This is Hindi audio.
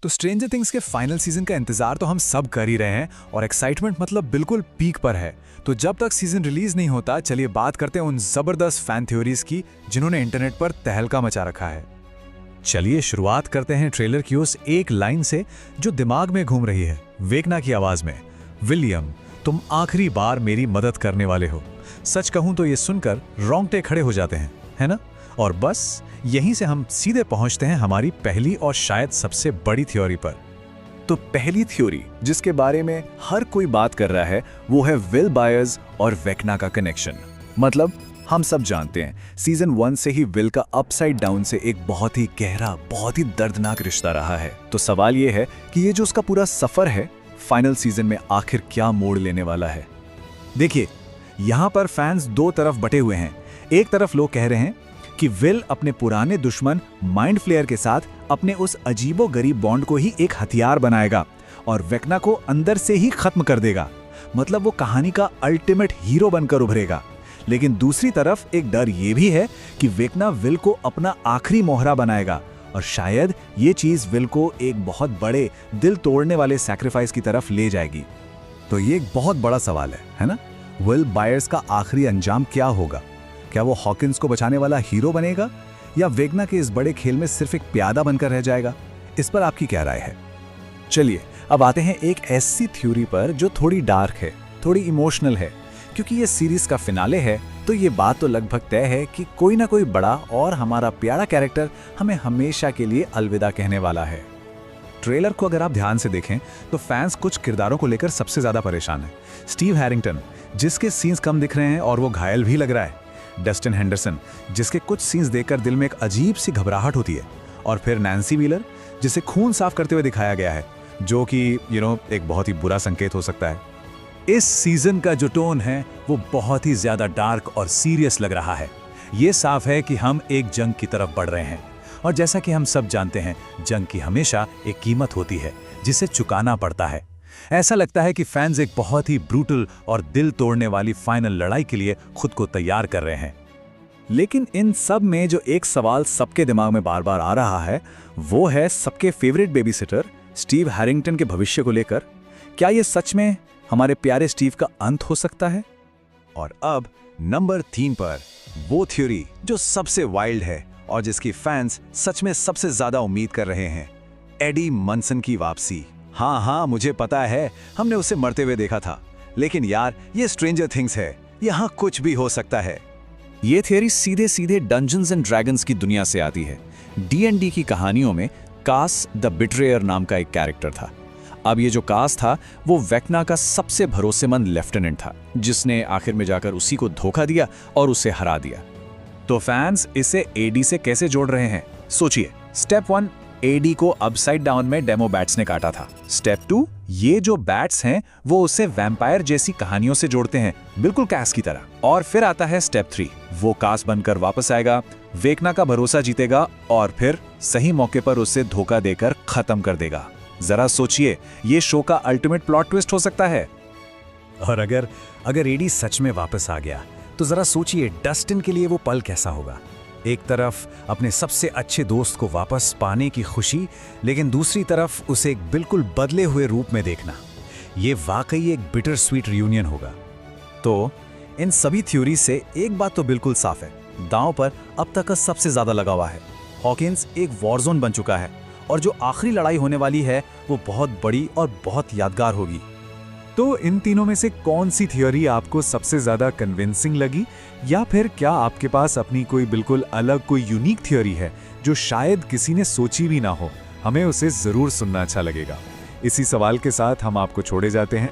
तो स्ट्रेंजर थिंग्स के फाइनल सीजन का इंतजार तो हम सब कर ही रहे हैं और एक्साइटमेंट मतलब बिल्कुल पीक पर है। तो जब तक सीजन रिलीज नहीं होता, चलिए बात करते हैं उन जबरदस्त फैन थ्योरीज की जिन्होंने इंटरनेट पर तहलका मचा रखा है। चलिए शुरुआत करते हैं ट्रेलर की उस एक लाइन से जो दिमाग में घूम रही है, वेकना की आवाज में, विलियम तुम आखिरी बार मेरी मदद करने वाले हो। सच कहूं तो ये सुनकर रोंगटे खड़े हो जाते हैं, है ना? और बस यहीं से हम सीधे पहुंचते हैं हमारी पहली और शायद सबसे बड़ी थ्योरी पर। तो पहली थ्योरी जिसके बारे में हर कोई बात कर रहा है वो है विल बायर्स और वेकना का कनेक्शन। मतलब हम सब जानते हैं सीजन 1 से ही विल का अपसाइड डाउन से एक बहुत ही गहरा, बहुत ही दर्दनाक रिश्ता रहा है। तो सवाल ये है कि ये जो उसका पूरा सफर है फाइनल सीजन में आखिर क्या मोड़ लेने वाला है। देखिए, यहां पर फैंस दो तरफ बटे हुए हैं। एक तरफ लोग कह रहे हैं कि विल अपने पुराने दुश्मन माइंड फ्लेयर के साथ अपने उस अजीबोगरीब बॉन्ड को ही एक हथियार बनाएगा और वेकना को अंदर से ही खत्म कर देगा। मतलब वो कहानी का अल्टीमेट हीरो बनकर उभरेगा। लेकिन दूसरी तरफ एक डर ये भी है कि वेकना विल को अपना आखिरी मोहरा बनाएगा और शायद ये चीज विल को एक बहुत बड़े, दिल तोड़ने वाले सैक्रिफाइस की तरफ ले जाएगी। तो ये एक बहुत बड़ा सवाल है ना? विल बायर्स का आखिरी अंजाम क्या होगा? क्या वो हॉकिंस को बचाने वाला हीरो बनेगा या वेकना के इस बड़े खेल में सिर्फ एक प्यादा बनकर रह जाएगा? इस पर आपकी क्या राय है? चलिए अब आते हैं एक ऐसी थ्योरी पर जो थोड़ी डार्क है, थोड़ी इमोशनल है। क्योंकि ये सीरीज का फिनाले है तो ये बात तो लगभग तय है कि कोई ना कोई बड़ा और हमारा प्यारा कैरेक्टर हमें हमेशा के लिए अलविदा कहने वाला है। ट्रेलर को अगर आप ध्यान से देखें तो फैंस कुछ किरदारों को लेकर सबसे ज्यादा परेशान है। स्टीव हैरिंगटन, जिसके सीन्स कम दिख रहे हैं और वो घायल भी लग रहा है। डस्टिन हेंडरसन, जिसके कुछ सीन्स देखकर दिल में एक अजीब सी घबराहट होती है। और फिर नैन्सी व्हीलर, जिसे खून साफ करते हुए दिखाया गया है, जो कि एक बहुत ही बुरा संकेत हो सकता है। इस सीजन का जो टोन है वो बहुत ही ज्यादा डार्क और सीरियस लग रहा है। ये साफ है कि हम एक जंग की तरफ बढ़ रहे हैं और जैसा कि हम सब जानते हैं, जंग की हमेशा एक कीमत होती है जिसे चुकाना पड़ता है। ऐसा लगता है कि फैंस एक बहुत ही ब्रूटल और दिल तोड़ने वाली फाइनल लड़ाई के लिए खुद को तैयार कर रहे हैं। लेकिन इन सब में जो एक सवाल सबके दिमाग में बार बार आ रहा है वो है सबके favourite baby sitter Steve Harrington के भविष्य को लेकर। क्या ये सच में हमारे प्यारे स्टीव का अंत हो सकता है? और अब नंबर 3 पर वो थ्योरी जो सबसे वाइल्ड है और जिसकी फैंस सच में सबसे ज्यादा उम्मीद कर रहे हैं, एडी मनसन की वापसी। हाँ, मुझे पता है हमने उसे मरते हुए देखा था, लेकिन यार ये स्ट्रेंजर थिंग्स है, यहाँ कुछ भी हो सकता है। ये थियरी सीधे सीधे डंजन्स एंड ड्रैगन्स की दुनिया से आती है। D&D की कहानियों में कास द बिट्रेयर नाम का एक कैरेक्टर था। अब ये जो कास था वो वेकना का सबसे भरोसेमंद लेफ्टिनेंट था, जिसने आखिर में जाकर उसी को धोखा दिया और उसे हरा दिया। तो फैंस इसे एडी से कैसे जोड़ रहे हैं? सोचिए, स्टेप 1, एडी को अपसाइड डाउन में डेमो बैट्स ने काटा था। स्टेप 2, ये जो बैट्स हैं वो उसे वैम्पायर जैसी कहानियों से जोड़ते हैं, बिल्कुल कास की तरह। और फिर आता है स्टेप 3, वो कास बनकर वापस आएगा, वेकना का भरोसा जीतेगा और फिर सही मौके पर उसे धोखा देकर खत्म कर देगा। जरा सोचिए, ये शो का अल्टीमेट प्लॉट ट्विस्ट हो सकता है। और अगर एडी सच में वापस आ गया तो जरा सोचिए डस्टिन के लिए वो पल कैसा होगा। एक तरफ अपने सबसे अच्छे दोस्त को वापस पाने की खुशी, लेकिन दूसरी तरफ उसे एक बिल्कुल बदले हुए रूप में देखना। ये वाकई एक बिटर स्वीट रियूनियन होगा। तो इन सभी थ्योरी से एक बात तो बिल्कुल साफ है, दांव पर अब तक का सबसे ज्यादा लगा हुआ है। हॉकिंस एक वॉरजोन बन चुका है और जो आखिरी लड़ाई होने वाली है वो बहुत बड़ी और बहुत यादगार होगी। तो इन तीनों में से कौन सी थियोरी आपको सबसे ज्यादा कन्विंसिंग लगी, या फिर क्या आपके पास अपनी कोई बिल्कुल अलग, कोई यूनिक थियोरी है जो शायद किसी ने सोची भी ना हो? हमें उसे जरूर सुनना अच्छा लगेगा। इसी सवाल के साथ हम आपको छोड़े जाते हैं।